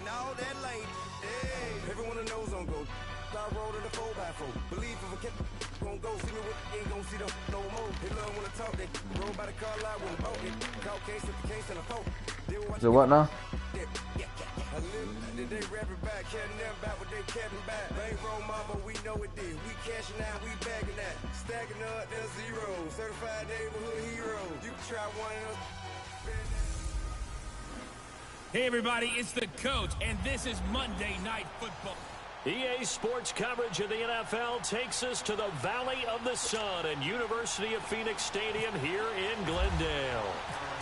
and all that late. Hey, everyone knows on go. I rolled in the 4x4. Believe if a kid gon' go see me with ain't gon' see them no more. They love when I talk, they roll by the car lot when I bought it. Call case at the case and a phone. So what now? They rapping back, catting them back what they catting back. Bankroll mama, we know it did. We cashing out, we bagging that. Stacking up, there's zero. Certified neighborhood hero. You can try one of them. Hey everybody, it's the coach, and this is Monday Night Football. EA Sports coverage of the NFL takes us to the Valley of the Sun and University of Phoenix Stadium here in Glendale.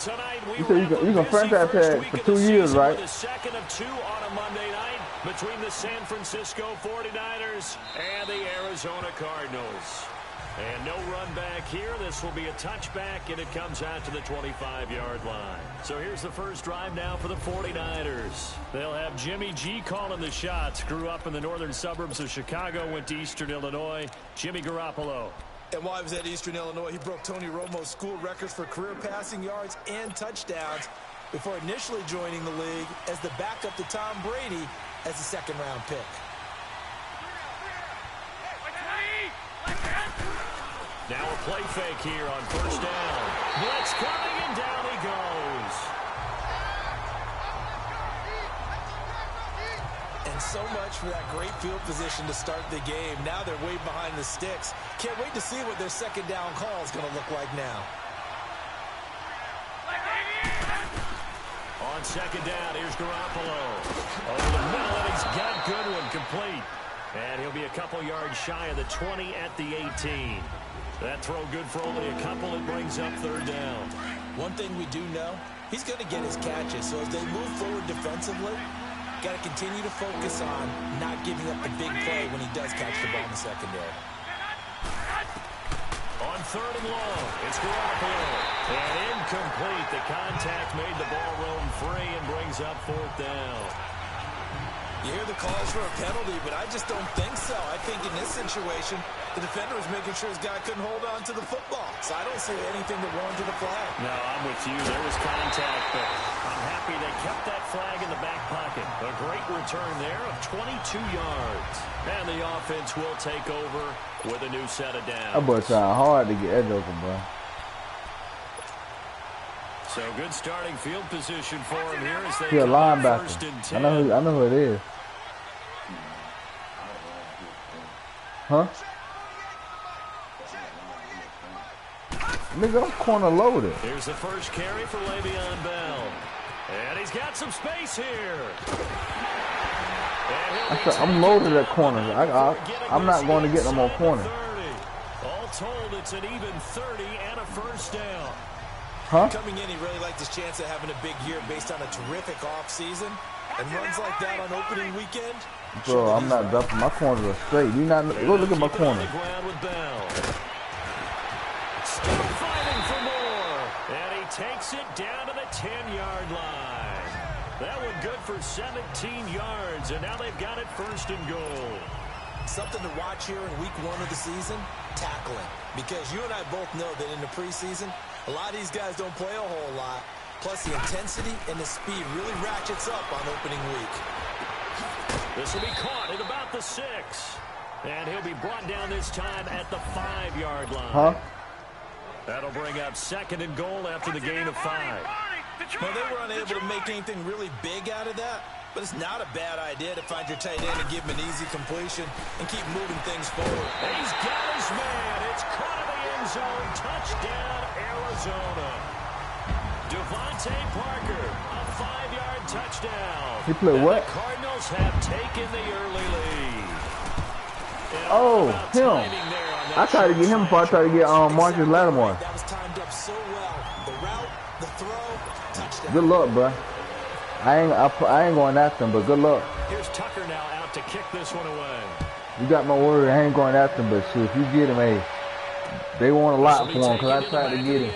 Tonight we you can franchise tag for 2 years, right? The second of two on a Monday night between the San Francisco 49ers and the Arizona Cardinals. And no run back here. This will be a touchback, and it comes out to the 25-yard line. So here's the first drive now for the 49ers. They'll have Jimmy G calling the shots. Grew up in the northern suburbs of Chicago, went to Eastern Illinois. Jimmy Garoppolo. And while he was at Eastern Illinois, he broke Tony Romo's school records for career passing yards and touchdowns before initially joining the league as the backup to Tom Brady as a second-round pick. Now a play fake here on first down. Blitz coming, and down he goes. And so much for that great field position to start the game. Now they're way behind the sticks. Can't wait to see what their second down call is going to look like now. On second down, here's Garoppolo. Over the middle, and he's got Goodwin complete. And he'll be a couple yards shy of the 20 at the 18. That throw good for only a couple. It brings up third down. One thing we do know, he's going to get his catches. So as they move forward defensively, got to continue to focus on not giving up the big play when he does catch the ball in the secondary. On third and long, it's Garoppolo. And incomplete. The contact made the ball roam free and brings up fourth down. You hear the calls for a penalty, but I just don't think so. I think in this situation, the defender was making sure his guy couldn't hold on to the football. So I don't see anything that warranted a flag. No, I'm with you. There was contact, but I'm happy they kept that flag in the back pocket. A great return there of 22 yards. And the offense will take over with a new set of downs. That boy trying hard to get edge open, bro. So good starting field position for him here as they He a linebacker. First and 10. I know who it is. Huh? Nigga, I'm corner loaded. Here's the first carry for Le'Veon Bell. And he's got some space here. I'm loaded at corners. I'm not going to get no more corners. All told, it's an even 30 and a first down. Huh? Coming in, he really liked his chance of having a big year based on a terrific offseason. And runs like that on opening weekend. Bro, I'm not dumping. My corners are straight. You not go look at my corners. Still fighting for more. And he takes it down to the 10-yard line. That one good for 17 yards. And now they've got it first and goal. Something to watch here in week 1 of the season, tackling. Because you and I both know that in the preseason, a lot of these guys don't play a whole lot. Plus, the intensity and the speed really ratchets up on opening week. This will be caught at about the 6. And he'll be brought down this time at the 5-yard line. Huh? That'll bring up second and goal after the gain of 5. Well, they were unable to make anything really big out of that. But it's not a bad idea to find your tight end and give him an easy completion and keep moving things forward. He's got his man. It's caught in the end zone. Touchdown, Arizona. Devontae Parker, a 5-yard touchdown. He played what? The Cardinals have taken the early lead. Oh, him. I tried to get him before I tried to get Marcus Lattimore. That was timed up so well. The route, the throw, touchdown. Good luck, bro. I ain't going after him, but good luck. Here's Tucker now out to kick this one away. You got my word. I ain't going after him, but shit, if you get him, hey, they want a lot for him because I tried to get him.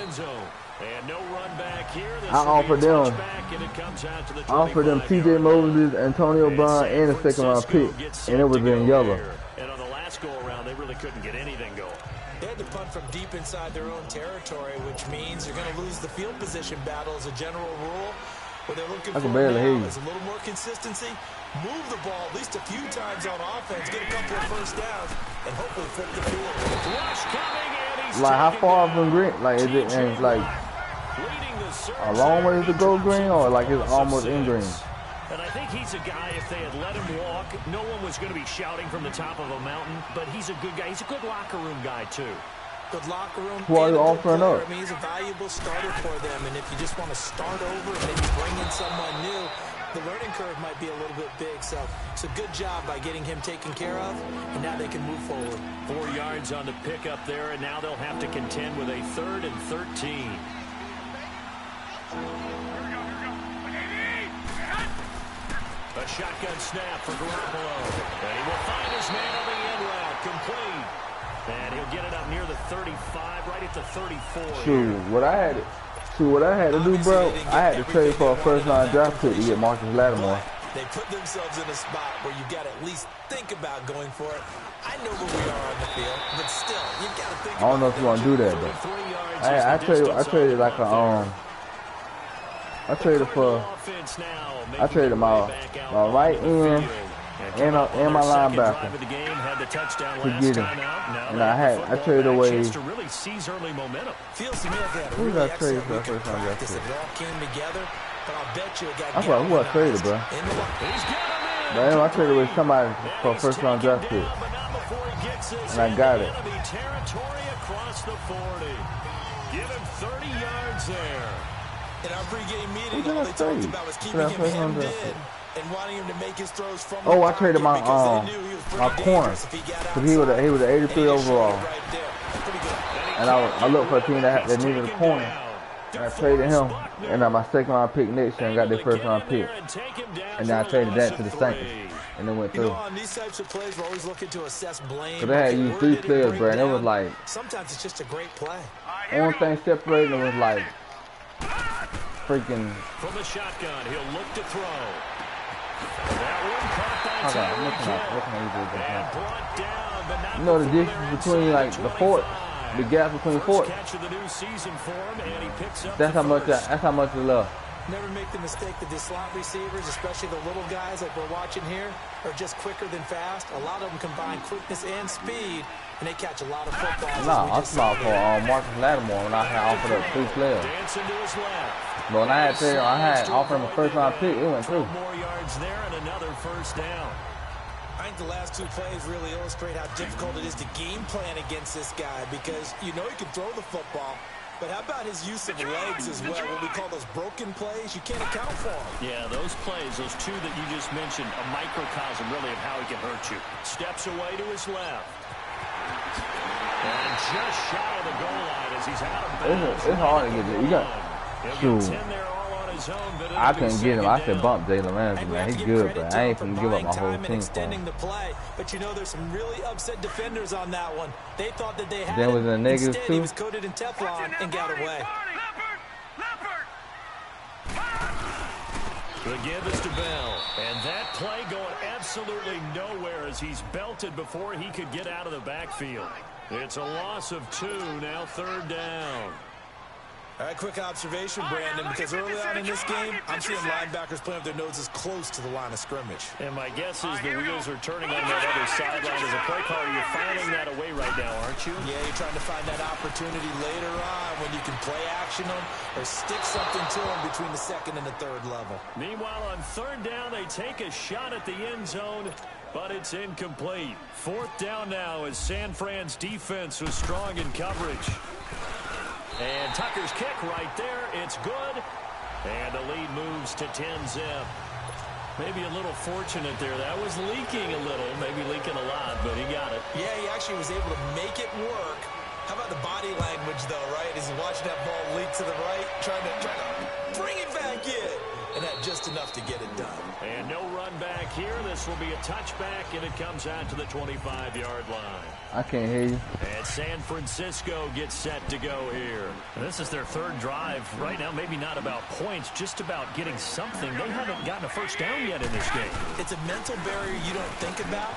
And no run back here. I offered them T.J. Moses, Antonio Brown, and a second-round pick, and it was in yellow. And on the last go-around, they really couldn't get anything going. They had to punt from deep inside their own territory, which means you're going to lose the field position battle as a general rule. What they're looking I for can barely hear now you. is a little more consistency, move the ball at least a few times on offense, get a couple of first downs, and hopefully flip the field. Rush coming, and he's Like how taken far down. from green? Like is it TJ and like leading the surge a long there. ways He to go drops green, it or for like it's loss of almost in 6. green? And I think he's a guy, if they had let him walk, no one was going to be shouting from the top of a mountain. But he's a good guy. He's a good locker room guy, too. Good locker room. Who are and you a good offering player. up? I mean, he's a valuable starter for them. And if you just want to start over and maybe bring in someone new, the learning curve might be a little bit big. So it's a good job by getting him taken care of. And now they can move forward. 4 yards on the pickup there, and now they'll have to contend with a 3rd and 13. A shotgun snap for Garoppolo. And he will find his man on the end route. Complete. And he'll get it up near the 35, right at the 34. Shoot, what I had to do, bro, I had to trade for a first-round draft pick to get Marcus Lattimore. They put themselves in a spot where you got to at least think about going for it. I know where we are on the field, but still, you got to think. I don't know if you want to do that, but I traded my right end and my linebacker to get him, and I traded away. Feels to me like they had a Who really did I trade excellent for week of first round draft practice. pick? It all came together, but I'll bet you it got I forgot who I traded, bro. But anyway, I traded with somebody for a first round draft pick, and I got it. Territory across the 40. Give him 30 yards there. In our pregame meeting, Who did all I they trade? talked about was Who keeping did I him trade on hemmed draft in pick? and wanting him to make his throws from Oh, the I traded my pocket because they knew he was pretty my corner, dangerous if he got because he was outside. an 83 And he just showed overall, it right there. Pretty good. and I looked for a team that needed a corner, and I traded him, and my second round pick next year and got their first round pick, and then I traded that to the Saints, and it went You know, through. on these types of plays, we're always looking to assess blame. So they had Okay, used where 3 did it players, break bro, and it was down? like Sometimes it's just a great play. only thing separating them was like freaking. From the shotgun, he'll look to throw. That one caught by Hold on, I'm Tyreek looking Hill. at And this. brought down, but not You know the before distance they're between inside like the fort, the gap between First forts. catch of the new season for him, and he picks up That's the how much. first. That's how much is left. Never make the mistake that the slot receivers, especially the little guys like we're watching here, are just quicker than fast. A lot of them combine quickness and speed, and they catch a lot of footballs. Nah, I'm talking for Marcus Lattimore when I had offered up 3 players. Dancing to his left. But when I had offered him a first round pick, it went through. 12 more yards there and another first down. I think the last 2 plays really illustrate how difficult it is to game plan against this guy because you know he can throw the football, but how about his use of legs as well? What we call those broken plays, you can't account for them. Yeah, those plays, those 2 that you just mentioned, a microcosm really of how he can hurt you. Steps away to his left. And just shy of the goal line as he's out of bounds. It's hard to get there. You got. He'll Shoot. get 10 there all on his own, but it'll I be couldn't get him. I second said down. bump Jalen Ramsey, And we man. have He's to give good, credit but to I him ain't for finna give up buying my whole time and team for extending him. the play. But you know, there's some really upset defenders on that one. They thought that they had Then it. was it a negative Instead, too? he was coated in Teflon and got away. The give is to Bell. And that play going absolutely nowhere as he's belted before he could get out of the backfield. It's a loss of 2, now 3rd down. All right, quick observation, Brandon, because early on in this game, I'm seeing linebackers playing with their noses close to the line of scrimmage. And my guess is the wheels are turning on that other sideline as a play caller. You're filing that away right now, aren't you? Yeah, you're trying to find that opportunity later on when you can play action them or stick something to them between the 2nd and the 3rd level. Meanwhile, on 3rd down, they take a shot at the end zone, but it's incomplete. 4th down now as San Fran's defense was strong in coverage. And Tucker's kick right there. It's good. And the lead moves to 10-zip. Maybe a little fortunate there. That was leaking a little, maybe leaking a lot, but he got it. Yeah, he actually was able to make it work. How about the body language, though, right? As he's watching that ball leak to the right, trying to bring it back in. And that just enough to get it done. And no run back here. This will be a touchback, and it comes out to the 25-yard line. I can't hear you. And San Francisco gets set to go here. And this is their 3rd drive. Right now, maybe not about points, just about getting something. They haven't gotten a first down yet in this game. It's a mental barrier you don't think about,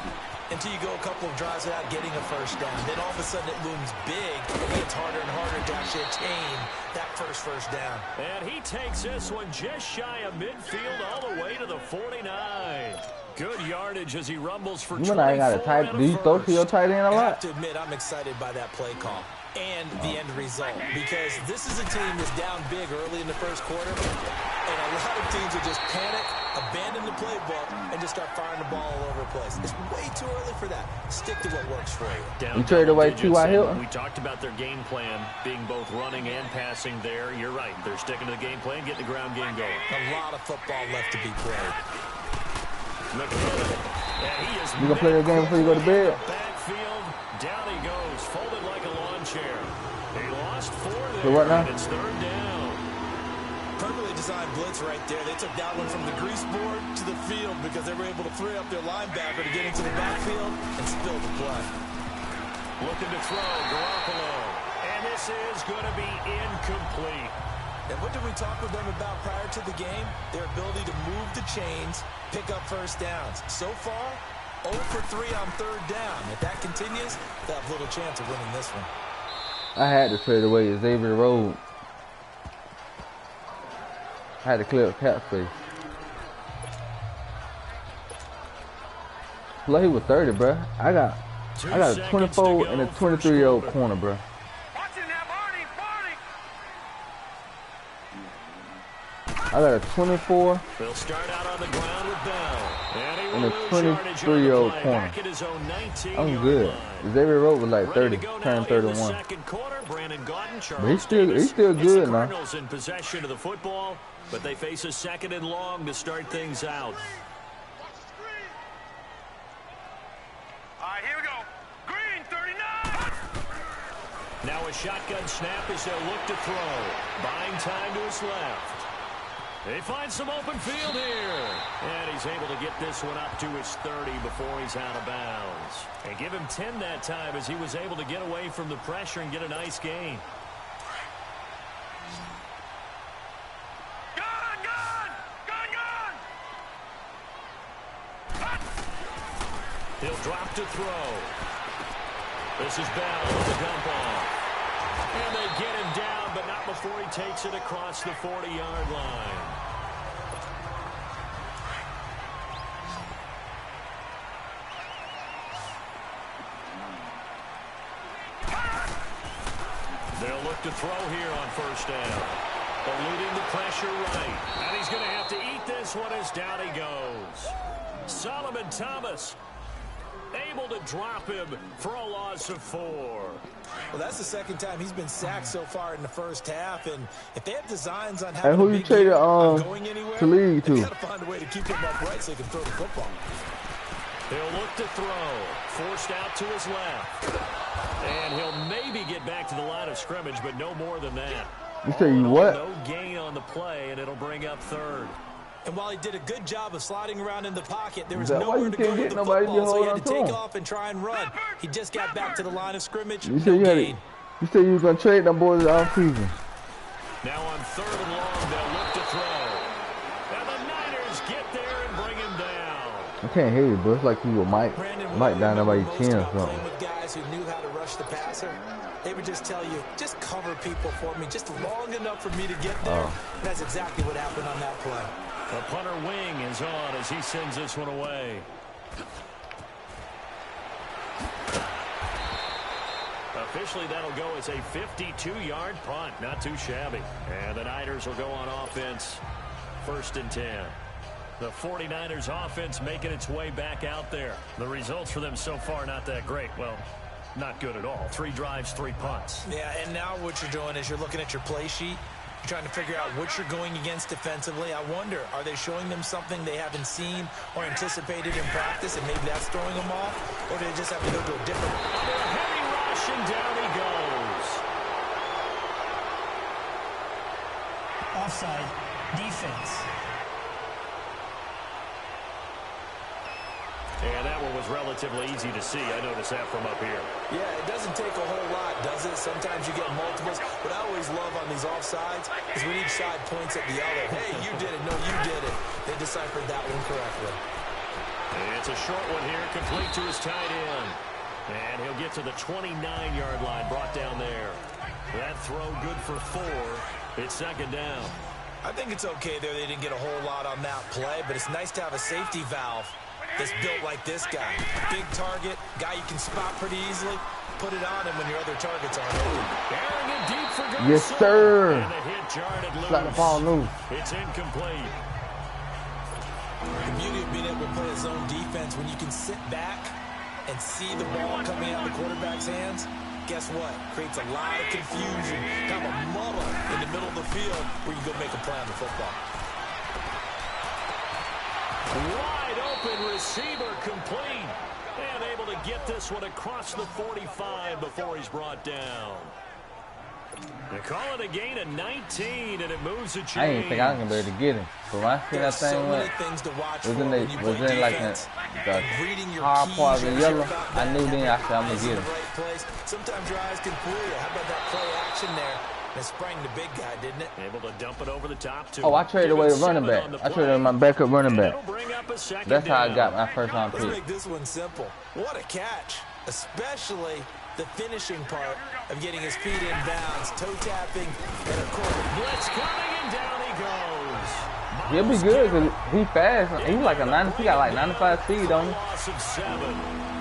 until you go a couple of drives without getting a first down. Then all of a sudden it looms big, and it gets harder and harder to actually attain that first down. And he takes this one just shy of midfield all the way to the 49. Good yardage as he rumbles for 24. Do you throw to your tight end a lot? I have to admit, I'm excited by that play call and the end result, because this is a team that's down big early in the first quarter, and a lot of teams will just panic, abandon the playbook, and just start firing the ball all over the place. It's way too early for that. Stick to what works for you. You traded away T.Y. Hilton? We talked about their game plan being both running and passing there. You're right. They're sticking to the game plan, getting the ground game going. A lot of football left to be played. You gonna play the game before you go to bed? Backfield, down he goes, folded like a lawn chair. He lost 4 there. So what now? It's 3rd down. Perfectly designed blitz right there. They took that one from the grease board to the field because they were able to free up their linebacker to get into the backfield and spill the play. Looking to throw, Garoppolo. And this is going to be incomplete. And what did we talk with them about prior to the game? Their ability to move the chains, pick up first downs. So far, 0 for 3 on 3rd down. If that continues, they'll have little chance of winning this one. I had to trade away Xavier Rhodes. I had to clear up cap space. Well, he was 30, bro. I got a 24 and a 23-year-old corner, bro. I got a 24 They'll start out on the ground with Bell. and a 23-year-old corner. I'm good. Xavier Rhodes was like 30, turned 31. But he's still good now. Cardinals in possession of the football, but they face a 2nd and long to start things out. All right, here we go. Green, 39. Now a shotgun snap as they'll look to throw. Buying time to his left. They find some open field here. And he's able to get this one up to his 30 before he's out of bounds. And give him 10 that time as he was able to get away from the pressure and get a nice gain. He'll drop to throw. This is Bell with the dump off. And they get him down, but not before he takes it across the 40-yard line. They'll look to throw here on 1st down. Eluding the pressure right. And he's going to have to eat this one as down he goes. Solomon Thomas able to drop him for a loss of 4. Well, that's the 2nd time he's been sacked so far in the first half, and if they have designs on how who you traded going anywhere, to lead to? They got to find a way to keep him upright so he can throw the football. He'll look to throw, forced out to his left, and he'll maybe get back to the line of scrimmage, but no more than that. You say you what? No gain on the play, and it'll bring up 3rd. And while he did a good job of sliding around in the pocket, there was Is that why nowhere you to can't go get with the nobody to football, so he hold had to on to take him? off and try and run. He just got back to the line of scrimmage. You said you said you was gonna trade them boys off season. Now on 3rd and long, they'll look to throw. And the Niners get there and bring him down. I can't hear you, bro. It's like you were Mike down there by your chin or something. With guys who knew how to rush the passer, they would just tell you, just cover people for me, just long enough for me to get there. That's exactly what happened on that play. The punter wing is on as he sends this one away. Officially, that'll go as a 52-yard punt. Not too shabby. And the Niners will go on offense. 1st and 10. The 49ers offense making its way back out there. The results for them so far not that great. Well, not good at all. 3 drives, 3 punts. Yeah, and now what you're doing is you're looking at your play sheet. You're trying to figure out what you're going against defensively. I wonder, are they showing them something they haven't seen or anticipated in practice, and maybe that's throwing them off? Or do they just have to go to a different... Heavy rush, and down he goes. Offside, defense. And that one was relatively easy to see. I noticed that from up here. Yeah, it doesn't take a whole lot, does it? Sometimes you get multiples. What I always love on these offsides is when each side points at the other. Hey, you did it. No, you did it. They deciphered that one correctly. It's a short one here, complete to his tight end. And he'll get to the 29-yard line, brought down there. That throw good for 4. It's second down. I think it's okay there. They didn't get a whole lot on that play, but it's nice to have a safety valve that's built like this guy. Big target, guy you can spot pretty easily. Put it on him when your other targets aren't open. Carrying it deep for good. Yes, sir. And the hit jarred it loose. Slap the ball loose. It's incomplete. The beauty of being able to play a zone defense when you can sit back and see the ball coming out of the quarterback's hands, guess what? Creates a lot of confusion, kind of a muddle in the middle of the field where you go make a play on the football. Wide open receiver, complete. And able to get this one across the 45 before he's brought down. They call it a gain of 19, and it moves the chains. I didn't think I was going to be able to get him. But when I see that thing went, was in like the hard part of the yellow, I knew then I said I'm going to get him. Sometimes your eyes can fool you. How about that play action there? It sprang the big guy, didn't it? Able to dump it over the top. Oh, I traded away a running back. I traded away my backup running back. That's how I got my first round pick. Let's make this one simple. What a catch. Especially the finishing part of getting his feet in bounds, toe tapping, and of course, blitz coming, and down he goes. He'll be good because he's fast. He's like a 90. He got like 95 speed on him. Loss of 7.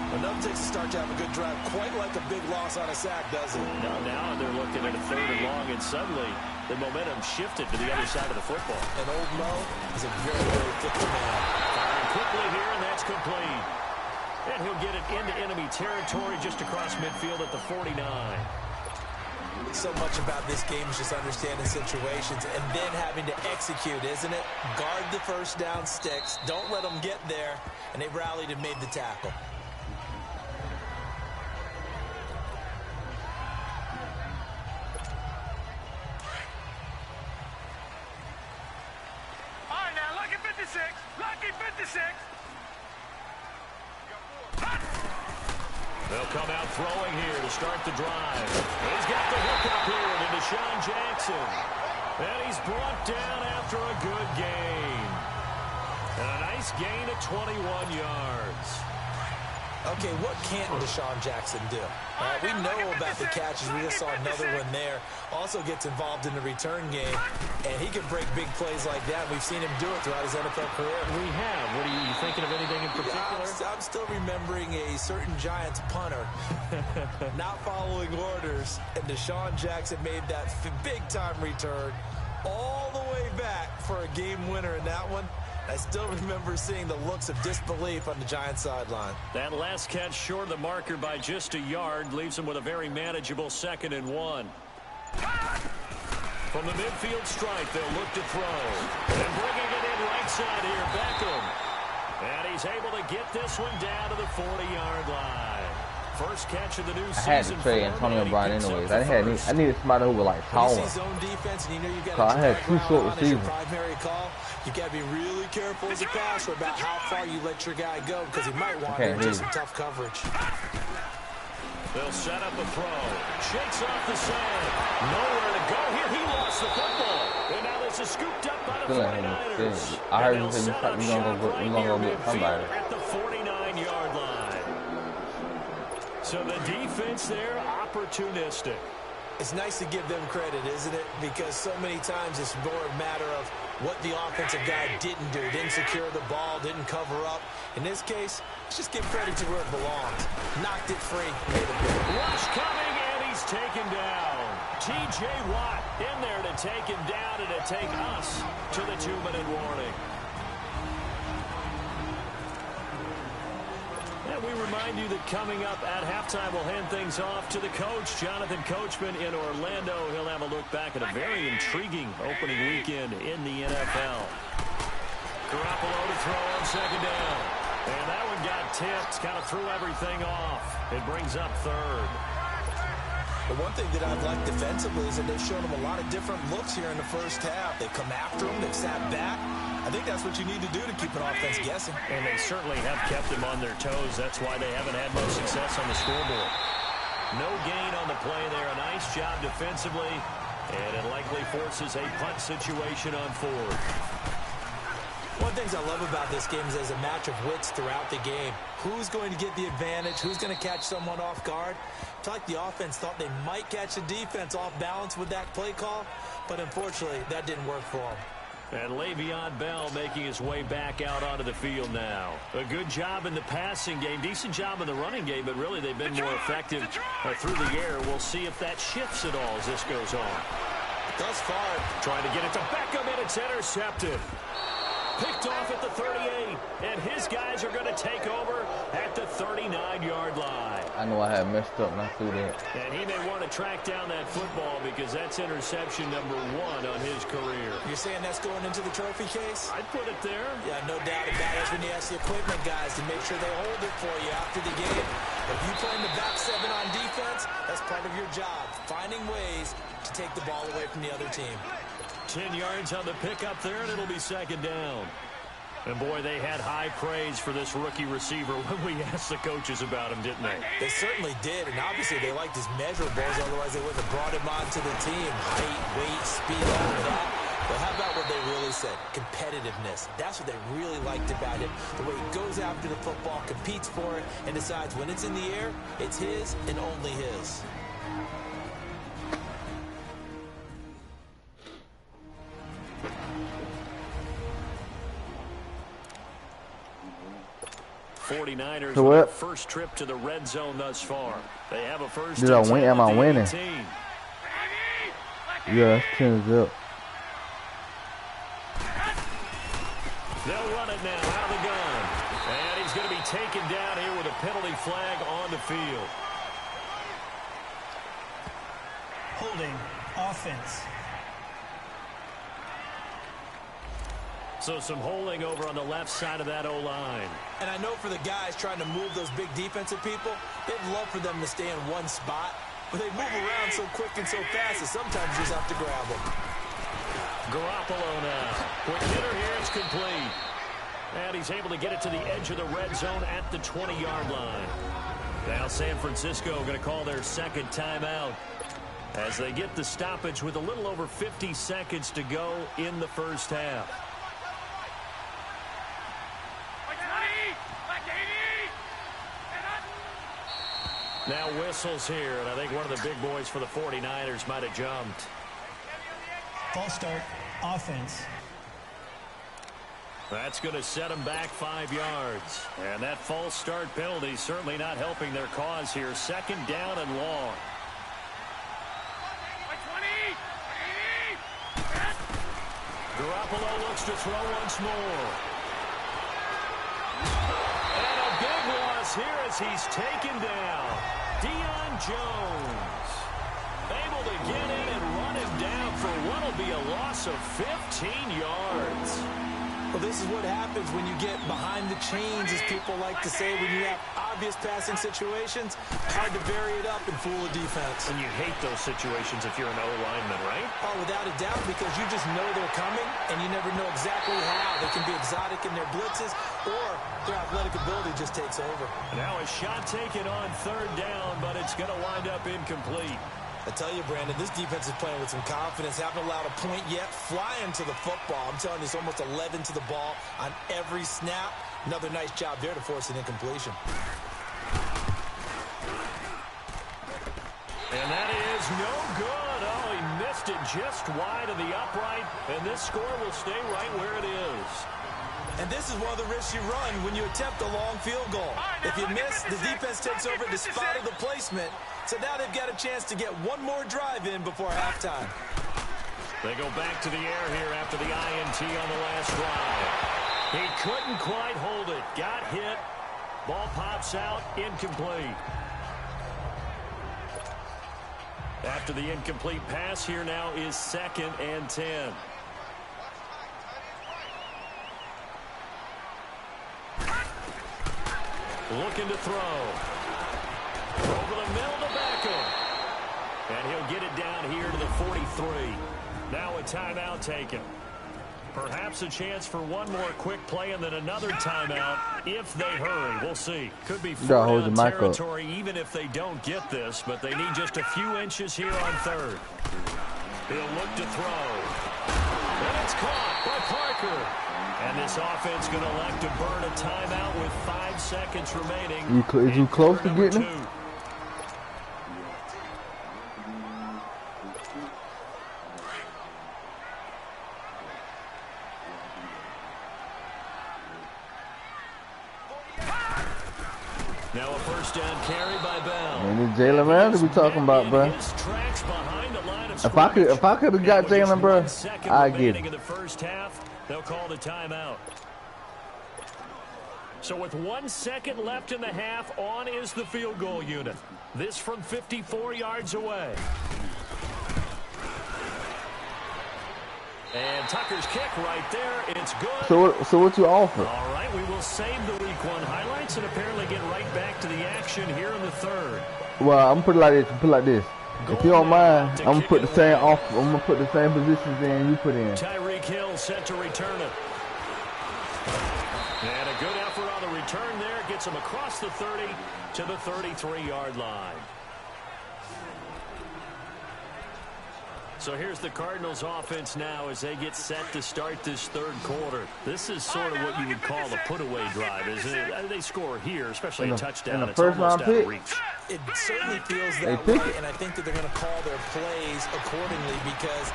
Enough takes to start to have a good drive, quite like a big loss on a sack, doesn't it? Now they're looking at a 3rd and long, and suddenly the momentum shifted to the other side of the football. And old Mo is a very, very thick man. Firing quickly here, and that's complete. And he'll get it into enemy territory just across midfield at the 49. So much about this game is just understanding situations and then having to execute, isn't it? Guard the first down sticks. Don't let them get there. And they rallied and made the tackle. All right, now, lucky 56. Lucky 56. They'll come out throwing here to start the drive. He's got the hook up here to Deshaun Jackson. And he's brought down after a good gain. And a nice gain of 21 yards. Okay, what can't Deshaun Jackson do? We know about the catches. We just saw another one there. Also gets involved in the return game, and he can break big plays like that. We've seen him do it throughout his NFL career. We have. What are you thinking of anything in particular? I'm still remembering a certain Giants punter not following orders, and Deshaun Jackson made that big-time return all the way back for a game winner in that one. I still remember seeing the looks of disbelief on the Giants sideline. That last catch short of the marker by just a yard leaves him with a very manageable 2nd and 1. From the midfield stripe, they'll look to throw. And bringing it in right side here, Beckham. And he's able to get this one down to the 40-yard line. First catch of the new season. I had to trade Antonio Brown anyways. I needed somebody who was like taller. So I had 2 short receivers. Primary call. You got to be really careful as a passer about how far you let your guy go because he might want to into some tough coverage. They'll set up a throw. Shakes off the sand. Nowhere to go here. He lost the football. And now this is scooped up by the 49ers. I heard you say you're going to go get somebody. At the 49-yard line. So the defense there, opportunistic. It's nice to give them credit, isn't it? Because so many times it's more a matter of what the offensive guy didn't do. Didn't secure the ball, didn't cover up. In this case, let's just give credit to where it belongs. Knocked it free. Rush coming, and he's taken down. T.J. Watt in there to take him down and to take us to the 2-minute warning. And we remind you that coming up at halftime, we'll hand things off to the coach, Jonathan Coachman in Orlando. He'll have a look back at a very intriguing opening weekend in the NFL. Garoppolo to throw on 2nd down. And that one got tipped, kind of threw everything off. It brings up 3rd. The one thing that I've liked defensively is that they've shown him a lot of different looks here in the first half. They've come after him. They've sat back. I think that's what you need to do to keep an offense guessing. And they certainly have kept them on their toes. That's why they haven't had much success on the scoreboard. No gain on the play there. A nice job defensively. And it likely forces a punt situation on 4th. One things I love about this game is there's a match of wits throughout the game. Who's going to get the advantage? Who's going to catch someone off guard? I feel like the offense thought they might catch the defense off balance with that play call, but unfortunately, that didn't work for them. And Le'Veon Bell making his way back out onto the field now. A good job in the passing game, decent job in the running game, but really they've been more effective through the air. We'll see if that shifts at all as this goes on. Thus far, trying to get it to Beckham, and it's intercepted. Picked off at the 38, and his guys are going to take over at the 39-yard line. I know I had messed up when I threw that. And he may want to track down that football because that's interception number 1 on his career. You're saying that's going into the trophy case? I'd put it there. Yeah, no doubt about it. That's when you ask the equipment guys to make sure they hold it for you after the game. If you play in the back 7 on defense, that's part of your job, finding ways to take the ball away from the other team. 10 yards on the pickup there, and it'll be second down. And, boy, they had high praise for this rookie receiver when we asked the coaches about him, didn't they? They certainly did, and obviously they liked his measurables, otherwise they wouldn't have brought him onto the team. Height, weight, speed, all of that. But how about what they really said? Competitiveness. That's what they really liked about him. The way he goes after the football, competes for it, and decides when it's in the air, it's his and only his. '49ers so on their first trip to the red zone thus far. They have a first. Did I win? Am I winning? 18. Yeah, it's 10-0. They'll run it now out of the gun. And he's going to be taken down here with a penalty flag on the field. Holding offense. So some holding over on the left side of that O-line. And I know for the guys trying to move those big defensive people, they'd love for them to stay in one spot, but they move around so quick and so fast that sometimes you just have to grab them. Garoppolo now. Quick hitter here, it's complete. And he's able to get it to the edge of the red zone at the 20-yard line. Now San Francisco going to call their second timeout as they get the stoppage with a little over 50 seconds to go in the first half. Now whistles here, and I think one of the big boys for the 49ers might have jumped. False start, offense. That's going to set them back 5 yards. And that false start penalty certainly not helping their cause here. Second down and long. Garoppolo looks to throw once more. And a big loss here as he's taken down. Deion Jones able to get in and run him down for what will be a loss of 15 yards. Well, this is what happens when you get behind the chains, as people like to say, when you have obvious passing situations. Hard to bury it up and fool a defense. And you hate those situations if you're an O-lineman, right? Oh, without a doubt, because you just know they're coming, and you never know exactly how. They can be exotic in their blitzes, or their athletic ability just takes over. Now a shot taken on third down, but it's going to wind up incomplete. I tell you, Brandon, this defense is playing with some confidence. Haven't allowed a point yet. Flying to the football. I'm telling you, it's almost 11 to the ball on every snap. Another nice job there to force an incompletion. And that is no good. Oh, he missed it just wide of the upright, and this score will stay right where it is. And this is one of the risks you run when you attempt a long field goal. If you miss, the defense takes over the spot of the placement. So now they've got a chance to get one more drive in before halftime. They go back to the air here after the INT on the last drive. He couldn't quite hold it. Got hit. Ball pops out. Incomplete. After the incomplete pass, here now is 2nd and 10. Looking to throw. Over the middle to Beckham. And he'll get it down here to the 43. Now a timeout taken. Perhaps a chance for one more quick play and then another timeout if they hurry. We'll see. Could be fourth down territory even if they don't get this, but they need just a few inches here on third. He'll look to throw. And it's caught by Parker. And this offense going to elect to burn a timeout with 5 seconds remaining. Is you close to getting him? Now a first down carry by Bell. And it's Jalen Ramsey we talking about, bro. If I could have got Jalen, bro, I'd get it. In the first half, they'll call the timeout. So with 1 second left in the half, on is the field goal unit. This from 54 yards away. And Tucker's kick right there. It's good. So what you offer? All right, we will save the week 1 highlights and apparently get right back to the action here in the third. Well, I'm gonna put it like this. Put it like this. If you don't mind, I'm gonna put the same off. I'm gonna put the same positions in you put in. Tyreek Hill set to return it. And a good effort on the return there. Gets him across the 30 to the 33-yard line. So here's the Cardinals offense now as they get set to start this third quarter. This is sort of what you would call a put-away drive, isn't it? They score here, especially a touchdown. It's almost out of reach. It certainly feels that way, and I think that they're going to call their plays accordingly because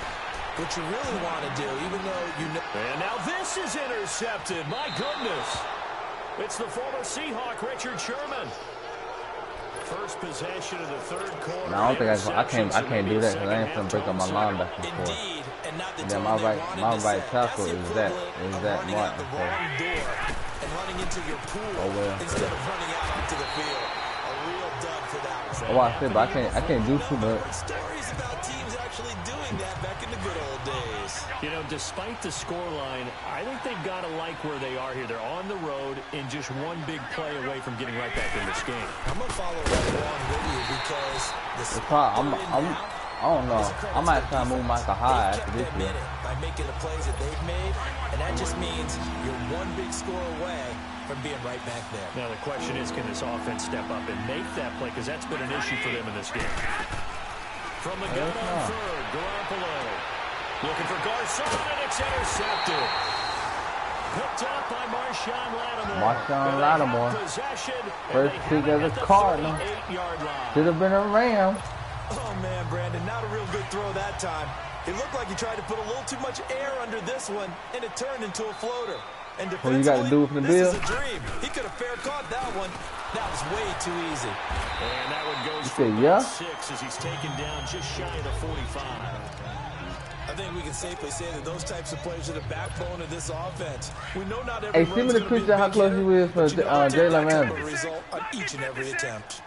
what you really want to do, even though you know... And now this is intercepted. My goodness. It's the former Seahawk, Richard Sherman. First possession of the third quarter. No, I don't think I can't do that because I ain't gonna break up my linebacker before. And then my right tackle is that Martin. And running into your pool instead of running out onto the field. A real dud for that one. Oh, I said, but I can't do too much. Stories about teams actually doing that back in the good old days. You know, despite the scoreline, I think they've got to like where they are here. They're on the road and just one big play away from getting right back in this game. I'm going to follow right along with you because I don't know. I might try to move Michael high after this year. By making the plays that they've made, and that just means you're one big score away from being right back there. Now the question is, can this offense step up and make that play? Because that's been an issue for them in this game. From the gun on third, Garoppolo looking for Garcon, and it's intercepted. Picked up by Marshawn Lattimore. First pick of the Cardinals. Should have been a Ram. Oh, man, Brandon, not a real good throw that time. It looked like he tried to put a little too much air under this one, and it turned into a floater. And what you got to do for the Bill? This is a dream. He could have fair caught that one. That was way too easy. And that one goes for 6 as he's taken down just shy of the 45. I think we can safely say that those types of plays are the backbone of this offense. We know not every send me the picture how close you is for Jalen Ramsey. Result on each and every attempt.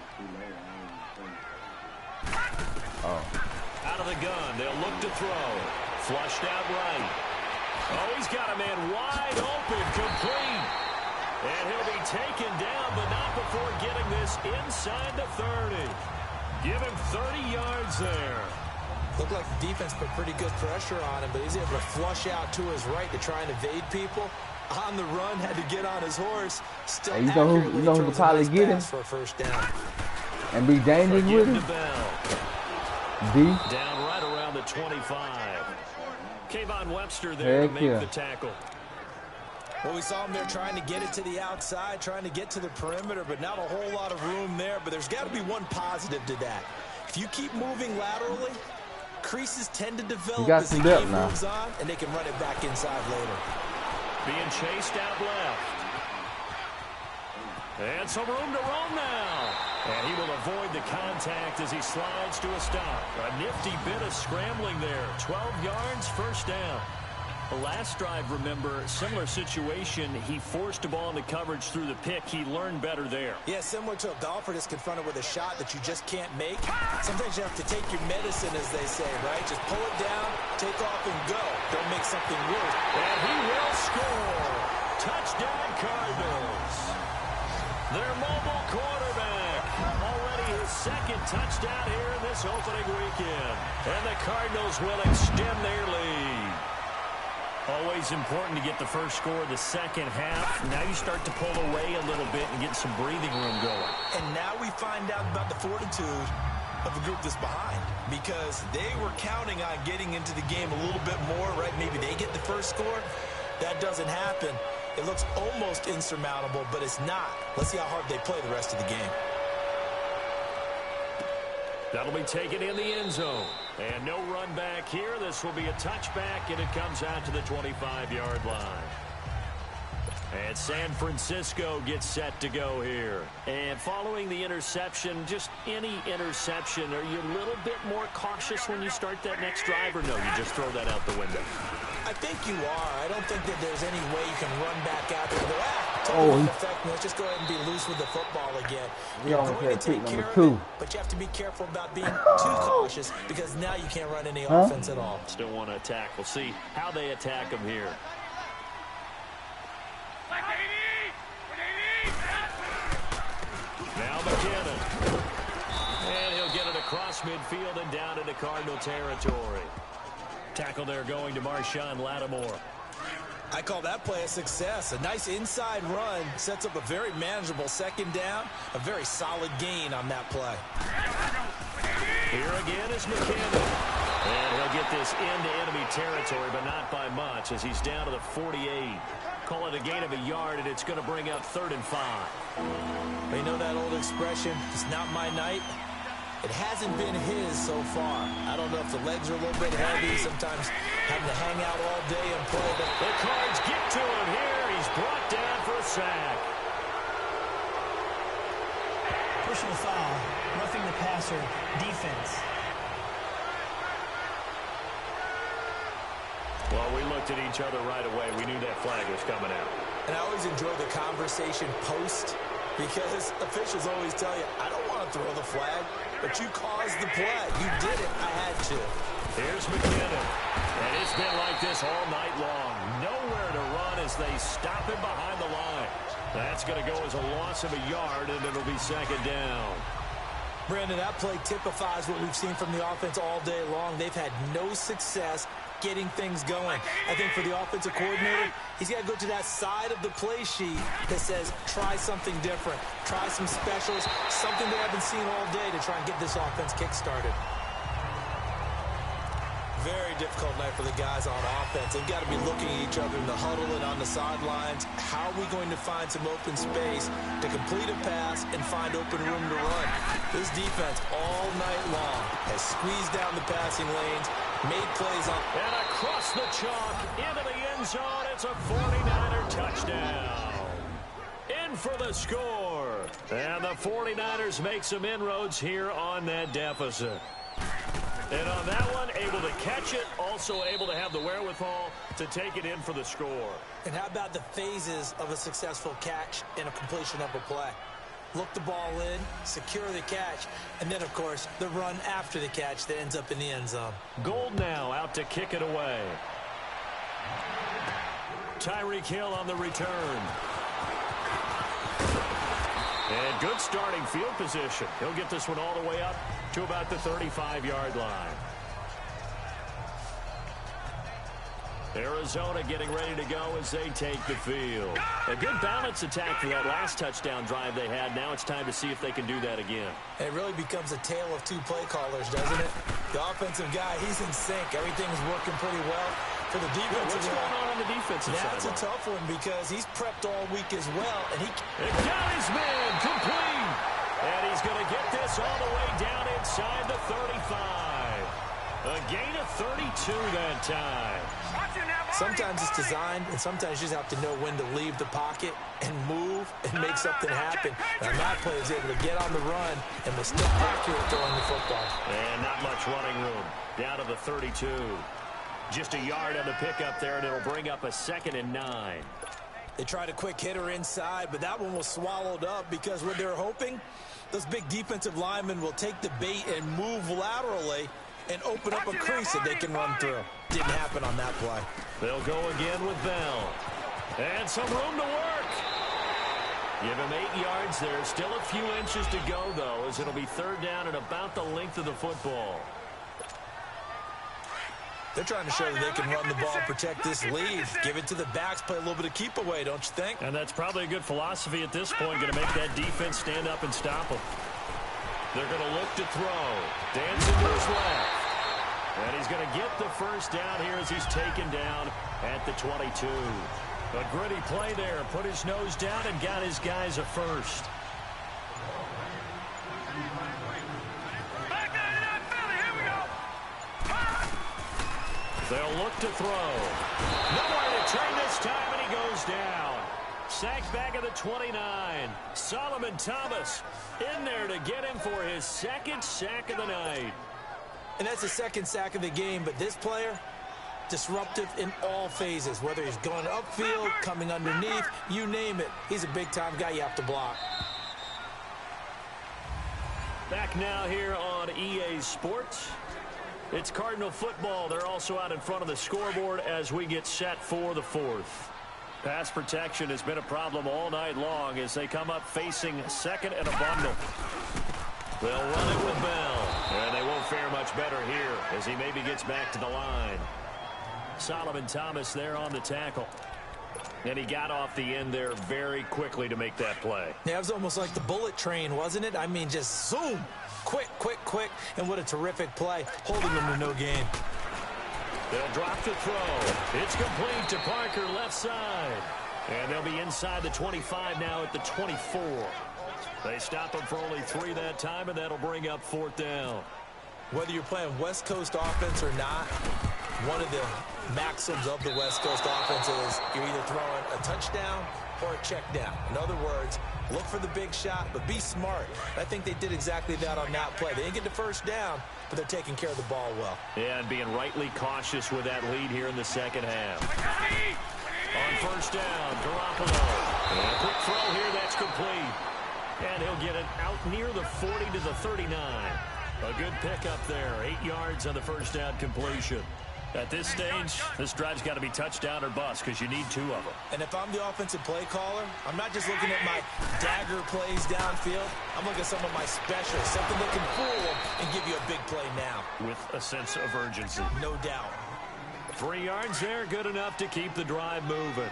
Out of the gun, they'll look to throw. Flushed out right. Oh, he's got a man wide open, complete. And he'll be taken down, but not before getting this inside the 30. Give him 30 yards there. Looked like the defense put pretty good pressure on him, but he's able to flush out to his right to try and evade people. On the run, had to get on his horse. Still, hey, you know who could probably get him for a first down and be dangerous with him. Down right around the 25. Kayvon Webster there to make the tackle. Well, we saw him there trying to get it to the outside, trying to get to the perimeter, but not a whole lot of room there. But there's got to be one positive to that. If you keep moving laterally, creases tend to develop as the game moves on, and they can run it back inside later. Being chased out left. And some room to roam now. And he will avoid the contact as he slides to a stop. A nifty bit of scrambling there. 12 yards, first down. The last drive, remember, similar situation. He forced a ball into coverage through the pick. He learned better there. Yeah, similar to a golfer that's confronted with a shot that you just can't make. Sometimes you have to take your medicine, as they say, right? Just pull it down, take off, and go. Don't make something worse. And he will score. Touchdown, Cardinals. Their mobile quarterback. Already his second touchdown here in this opening weekend. And the Cardinals will extend their lead. Always important to get the first score of the second half. Now you start to pull away a little bit and get some breathing room going. And now we find out about the fortitude of the group that's behind, because they were counting on getting into the game a little bit more, right? Maybe they get the first score. that doesn't happen, it looks almost insurmountable, but it's not. Let's see how hard they play the rest of the game. That'll be taken in the end zone. And no run back here. This will be a touchback, and it comes out to the 25-yard line. And San Francisco gets set to go here. And following the interception, just any interception, are you a little bit more cautious when you start that next drive, or no, you just throw that out the window? I think you are. I don't think that there's any way you can run back out there and go, totally effective. Let's just go ahead and be loose with the football again. You're going to take care of it, but you have to be careful about being too cautious because now you can't run any offense at all. Still want to attack. We'll see how they attack them here. Now McKinnon. And he'll get it across midfield and down into Cardinal territory. Tackle there going to Marshawn Lattimore. I call that play a success. A nice inside run sets up a very manageable second down. A very solid gain on that play. Here again is McKinnon. And he'll get this into enemy territory, but not by much as he's down to the 48. Call it a gain of a yard, and it's going to bring up 3rd and 5. You know that old expression, it's not my night. It hasn't been his so far. I don't know if the legs are a little bit heavy, sometimes having to hang out all day and play. But the Cards get to him here. He's brought down for a sack. Personal foul, roughing the passer, defense. Well, we looked at each other right away. We knew that flag was coming out. And I always enjoy the conversation post because officials always tell you, I don't want to throw the flag, but you caused the play. You did it. I had to. Here's McKinnon. And it's been like this all night long. Nowhere to run as they stop him behind the line. That's going to go as a loss of a yard, and it'll be 2nd down. Brandon, that play typifies what we've seen from the offense all day long. They've had no success getting things going. I think for the offensive coordinator, he's got to go to that side of the play sheet that says, try something different. Try some specials, something they haven't seen all day to try and get this offense kick-started. Very difficult night for the guys on offense. They've got to be looking at each other in the huddle and on the sidelines. How are we going to find some open space to complete a pass and find open room to run? This defense all night long has squeezed down the passing lanes, made plays on. And across the chalk into the end zone. It's a 49er touchdown. In for the score. And the 49ers make some inroads here on that deficit. And on that one, able to catch it, also able to have the wherewithal to take it in for the score. And how about the phases of a successful catch and a completion of a play? Look the ball in, secure the catch, and then, of course, the run after the catch that ends up in the end zone. Gold now out to kick it away. Tyreek Hill on the return. And good starting field position. He'll get this one all the way up to about the 35-yard line. Arizona getting ready to go as they take the field. A good balance attack for that last touchdown drive they had. Now it's time to see if they can do that again. It really becomes a tale of two play callers, doesn't it? The offensive guy, he's in sync. Everything's working pretty well. For the defensive what's going on the defensive side? That's a tough one because he's prepped all week as well. And got his man complete. And he's going to get this all the way down inside the 35. A gain of 32 that time. Sometimes it's designed, and sometimes you just have to know when to leave the pocket and move and make something happen. And that player is able to get on the run and was still accurate throwing the football. And not much running room. Down to the 32. Just a yard on the pickup there, and it'll bring up a 2nd and 9. They tried a quick hitter inside, but that one was swallowed up because what they're hoping, those big defensive linemen will take the bait and move laterally and open up a crease that they can run through. Didn't happen on that play. They'll go again with Bell. And some room to work. Give him 8 yards there. Still a few inches to go, though, as it'll be 3rd down and about the length of the football. They're trying to show that they can run the ball and protect this lead. Give it to the backs, play a little bit of keep away, don't you think? And that's probably a good philosophy at this point, going to make that defense stand up and stop them. They're going to look to throw. Dancing to his left. And he's going to get the first down here as he's taken down at the 22. A gritty play there. Put his nose down and got his guys a first. They'll look to throw. Nowhere to turn this time, and he goes down. Sacked back at the 29. Solomon Thomas in there to get him for his second sack of the night. And that's the second sack of the game, but this player, disruptive in all phases, whether he's going upfield, coming underneath, you name it. He's a big-time guy you have to block. Back now here on EA Sports. It's Cardinal football. They're also out in front of the scoreboard as we get set for the fourth. Pass protection has been a problem all night long as they come up facing second and a bundle. They'll run it with Bell, and they won't fare much better here as he maybe gets back to the line. Solomon Thomas there on the tackle. And he got off the end there very quickly to make that play. Yeah, it was almost like the bullet train, wasn't it? I mean, just zoom. Quick, quick, quick. And what a terrific play, holding them to no gain. They'll drop the throw. It's complete to Parker, left side. And they'll be inside the 25 now at the 24. They stop him for only 3 that time, and that'll bring up 4th down. Whether you're playing West Coast offense or not, one of the maxims of the West Coast offense is you're either throwing a touchdown or a check down. In other words, look for the big shot, but be smart. I think they did exactly that on that play. They didn't get the first down, but they're taking care of the ball well. Yeah, and being rightly cautious with that lead here in the second half. On first down, Garoppolo. And a quick throw here, that's complete. And he'll get it out near the 40 to the 39. A good pickup there, 8 yards on the first down completion. At this stage, this drive's got to be touchdown or bust because you need 2 of them. And if I'm the offensive play caller, I'm not just looking at my dagger plays downfield. I'm looking at some of my specials, something that can fool them and give you a big play now. With a sense of urgency. No doubt. 3 yards there, good enough to keep the drive moving.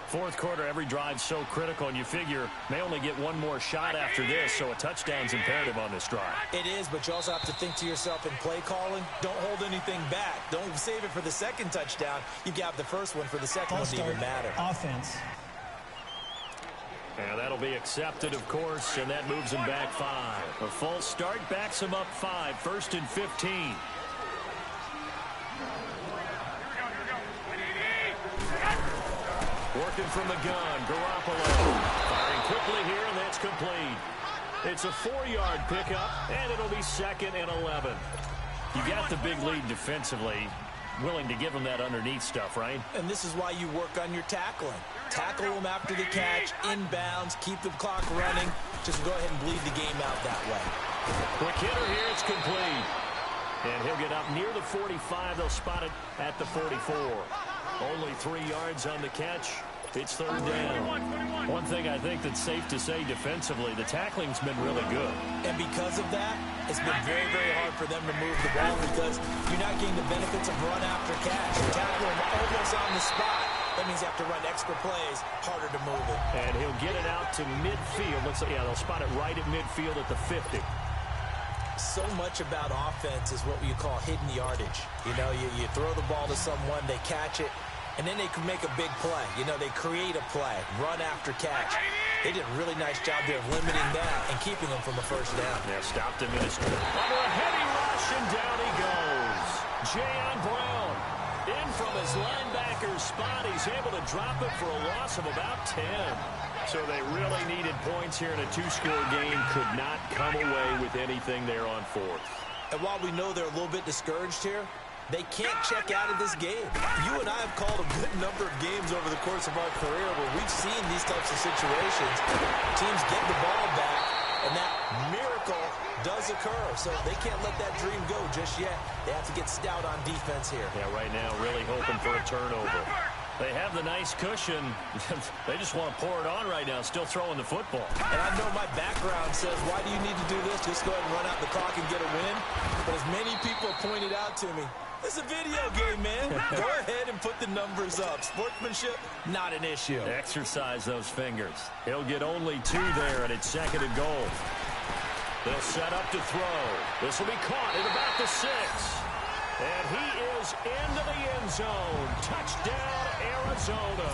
Fourth quarter, every drive's so critical, and you figure may only get 1 more shot after this, so a touchdown's imperative on this drive. It is, but you also have to think to yourself in play calling, don't hold anything back. Don't save it for the second touchdown. You got the first one for the second one to even matter. Offense. And that'll be accepted, of course, and that moves him back 5. A false start backs him up 5, 1st and 15. Working from the gun, Garoppolo. Firing quickly here, and that's complete. It's a 4-yard pickup, and it'll be 2nd and 11. You got the big lead defensively. Willing to give them that underneath stuff, right? And this is why you work on your tackling. Tackle them after the catch, inbounds, keep the clock running. Just go ahead and bleed the game out that way. Quick hitter here, it's complete. And he'll get up near the 45. They'll spot it at the 44. Only 3 yards on the catch. It's 3rd down. One thing I think that's safe to say defensively, the tackling's been really good. And because of that, it's been very, very hard for them to move the ball because you're not getting the benefits of run after catch. You're tackling them almost on the spot. That means you have to run extra plays, harder to move it. And he'll get it out to midfield. Looks like, yeah, they'll spot it right at midfield at the 50. So much about offense is what you call hidden yardage. You know, you throw the ball to someone, they catch it, and then they can make a big play. You know, they create a play, run after catch. They did a really nice job there of limiting that and keeping them from a first down. Yeah, stopped him in his under a heavy rush, and down he goes. Jayon Brown in from his linebacker spot. He's able to drop it for a loss of about 10. So they really needed points here in a 2-score game. Could not come away with anything there on 4th. And while we know they're a little bit discouraged here, they can't check out of this game. You and I have called a good number of games over the course of our career where we've seen these types of situations. Teams get the ball back, and that miracle does occur. So they can't let that dream go just yet. They have to get stout on defense here. Yeah, right now really hoping for a turnover. They have the nice cushion. They just want to pour it on right now, still throwing the football. And I know my background says, why do you need to do this? Just go ahead and run out the clock and get a win. But as many people pointed out to me, it's a video game, man. Go ahead and put the numbers up. Sportsmanship, not an issue. Exercise those fingers. He'll get only 2 there, and it's 2nd and goal. They'll set up to throw. This will be caught at about the 6. And he is into the end zone. Touchdown, Arizona.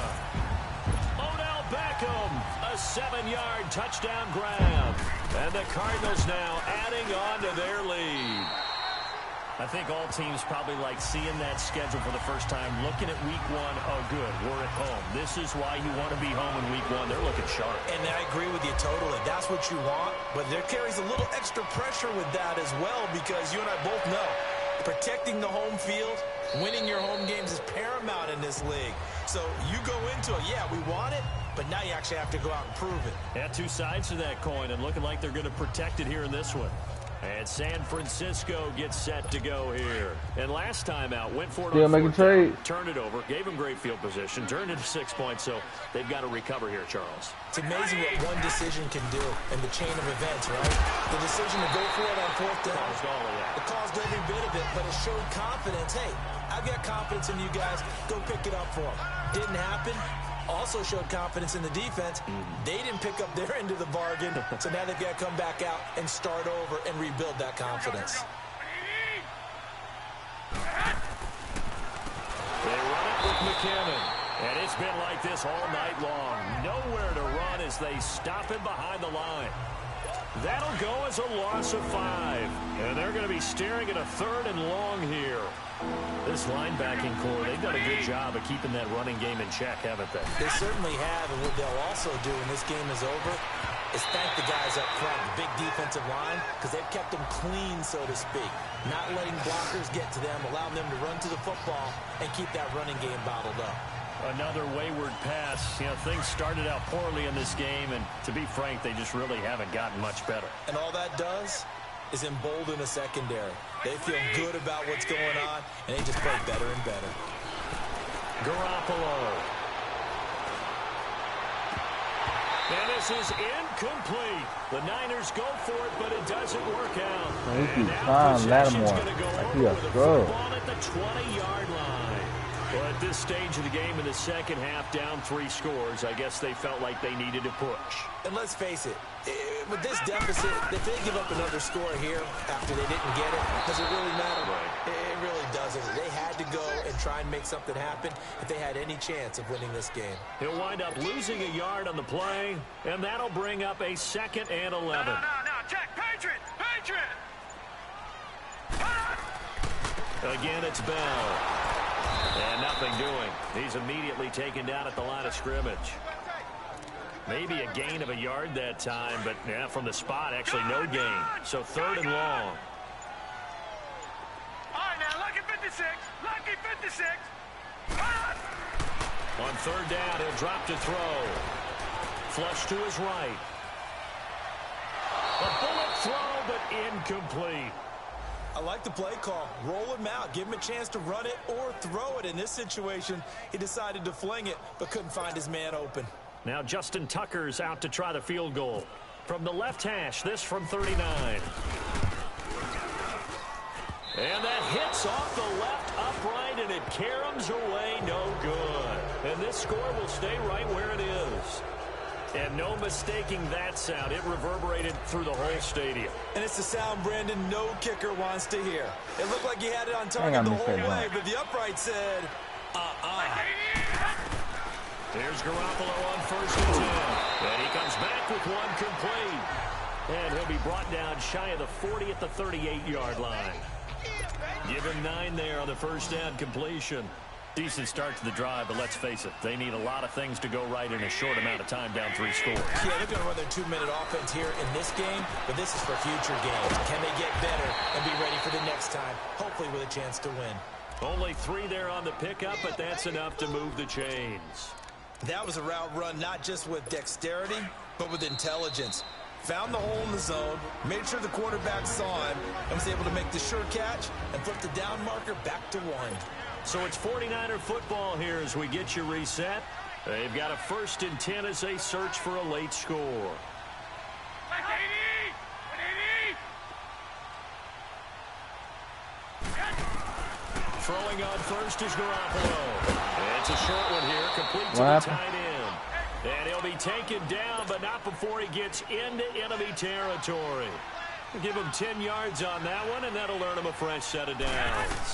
Odell Beckham, a 7-yard touchdown grab. And the Cardinals now adding on to their lead. I think all teams probably like seeing that schedule for the first time, looking at week 1. Oh, good, we're at home. This is why you want to be home in week 1. They're looking sharp. And I agree with you totally. That's what you want. But there carries a little extra pressure with that as well, because you and I both know protecting the home field, winning your home games is paramount in this league. So you go into it, yeah, we want it, but now you actually have to go out and prove it. Yeah, two sides to that coin, and looking like they're going to protect it here in this one. And San Francisco gets set to go here. And last time out, went for it on making trade. Turned it over, gave them great field position, turned it to 6 points, so they've got to recover here, Charles. It's amazing what one decision can do in the chain of events, right? The decision to go for it on 4th down. Caused all of that. It caused every bit of it, but it showed confidence. Hey, I've got confidence in you guys. Go pick it up for them. Didn't happen. Also showed confidence in the defense. They didn't pick up their end of the bargain, so now they've got to come back out and start over and rebuild that confidence. They run it with McKinnon, and it's been like this all night long. Nowhere to run as they stop him behind the line. That'll go as a loss of 5, and they're going to be staring at a 3rd and long here. This linebacking core, they've done a good job of keeping that running game in check, haven't they? They certainly have, and what they'll also do when this game is over is thank the guys up front, the big defensive line, because they've kept them clean, so to speak. Not letting blockers get to them, allowing them to run to the football and keep that running game bottled up. Another wayward pass. You know, things started out poorly in this game, and to be frank, they just really haven't gotten much better. And all that does is embolden a secondary. They feel good about what's going on, and they just play better and better. Garoppolo. And this is incomplete. The Niners go for it, but it doesn't work out. And now possession's going to go over with the football at the 20-yard line. Well, at this stage of the game in the second half, down 3 scores, I guess they felt like they needed to push. And let's face it, with this deficit, if they give up another score here after they didn't get it, does it really matter? Right. It really doesn't. They had to go and try and make something happen if they had any chance of winning this game. He'll wind up losing a yard on the play, and that'll bring up a 2nd and 11. No, check, Patriot! Again, it's Bell. And nothing doing. He's immediately taken down at the line of scrimmage. Maybe a gain of a yard that time, but yeah, from the spot, actually no gain. So 3rd and long. All right, now, lucky 56. On 3rd down, he'll drop to throw. Flush to his right. A bullet throw, but incomplete. I like the play call. Roll him out. Give him a chance to run it or throw it. In this situation, he decided to fling it, but couldn't find his man open. Now Justin Tucker's out to try the field goal. From the left hash, this from 39. And that hits off the left upright, and it caroms away no good. And this score will stay right where it is. And no mistaking that sound. It reverberated through the whole stadium. And it's the sound, Brandon, no kicker wants to hear. It looked like he had it on target the whole way, but the upright said, There's Garoppolo on 1st and 10. And he comes back with one complete. And he'll be brought down shy of the 40 at the 38-yard line. Give him 9 there on the 1st down completion. Decent start to the drive, but let's face it, they need a lot of things to go right in a short amount of time, down 3 scores. Yeah, they're going to run their 2-minute offense here in this game, but this is for future games. Can they get better and be ready for the next time, hopefully with a chance to win? Only 3 there on the pickup, but that's enough to move the chains. That was a route run not just with dexterity, but with intelligence. Found the hole in the zone, made sure the quarterback saw him, and was able to make the sure catch and flip the down marker back to 1. So it's 49er football here as we get you reset. They've got a 1st and 10 as they search for a late score. Throwing on 1st is Garoppolo. It's a short one here, complete to the tight end. And he'll be taken down, but not before he gets into enemy territory. Give him 10 yards on that one, and that'll earn him a fresh set of downs.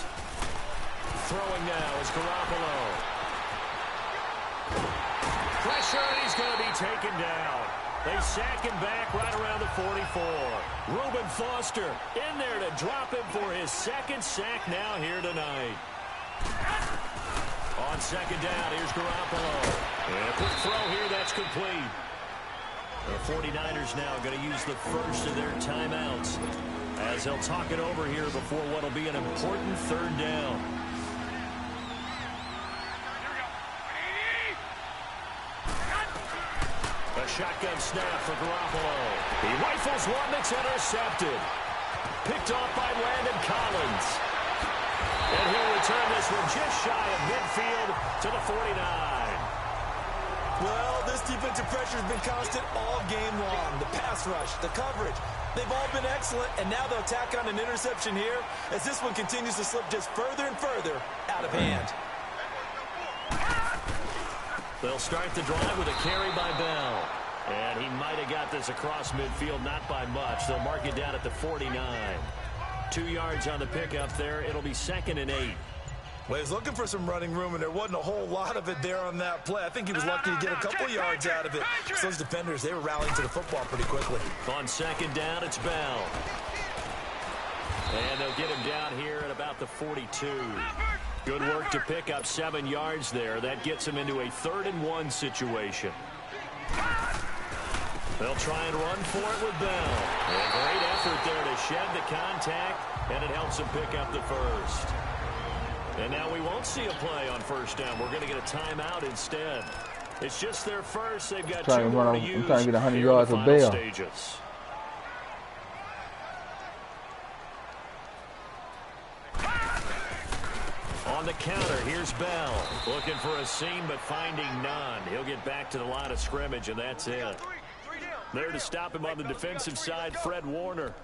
Throwing now is Garoppolo. Pressure, and he's going to be taken down. They sack him back right around the 44. Reuben Foster in there to drop him for his second sack now here tonight. On second down, here's Garoppolo. And a quick throw here, that's complete. The 49ers now going to use the first of their timeouts as they'll talk it over here before what will be an important third down. A shotgun snap for Garoppolo. He rifles one that's intercepted. Picked off by Landon Collins. And he'll return this one just shy of midfield to the 49. Well, this defensive pressure has been constant all game long. The pass rush, the coverage, they've all been excellent, and now they'll tack on an interception here as this one continues to slip just further and further out of hand. They'll start the drive with a carry by Bell. And he might have got this across midfield, not by much. They'll mark it down at the 49. 2 yards on the pickup there. It'll be 2nd and 8. Well, he was looking for some running room, and there wasn't a whole lot of it there on that play. I think he was lucky to get a couple yards out of it. So those defenders, they were rallying to the football pretty quickly. On second down, it's Bell. And they'll get him down here at about the 42. Good work to pick up 7 yards there. That gets him into a 3rd and 1 situation. They'll try and run for it with Bell. A great effort there to shed the contact, and it helps him pick up the first. And now we won't see a play on first down. We're going to get a timeout instead. It's just their first. They've got 2 more to use. I'm trying to get 100 yards of Bell. Stages. On the counter, here's Bell. Looking for a seam, but finding none. He'll get back to the line of scrimmage, and that's it. There to stop him on the defensive side, Fred Warner.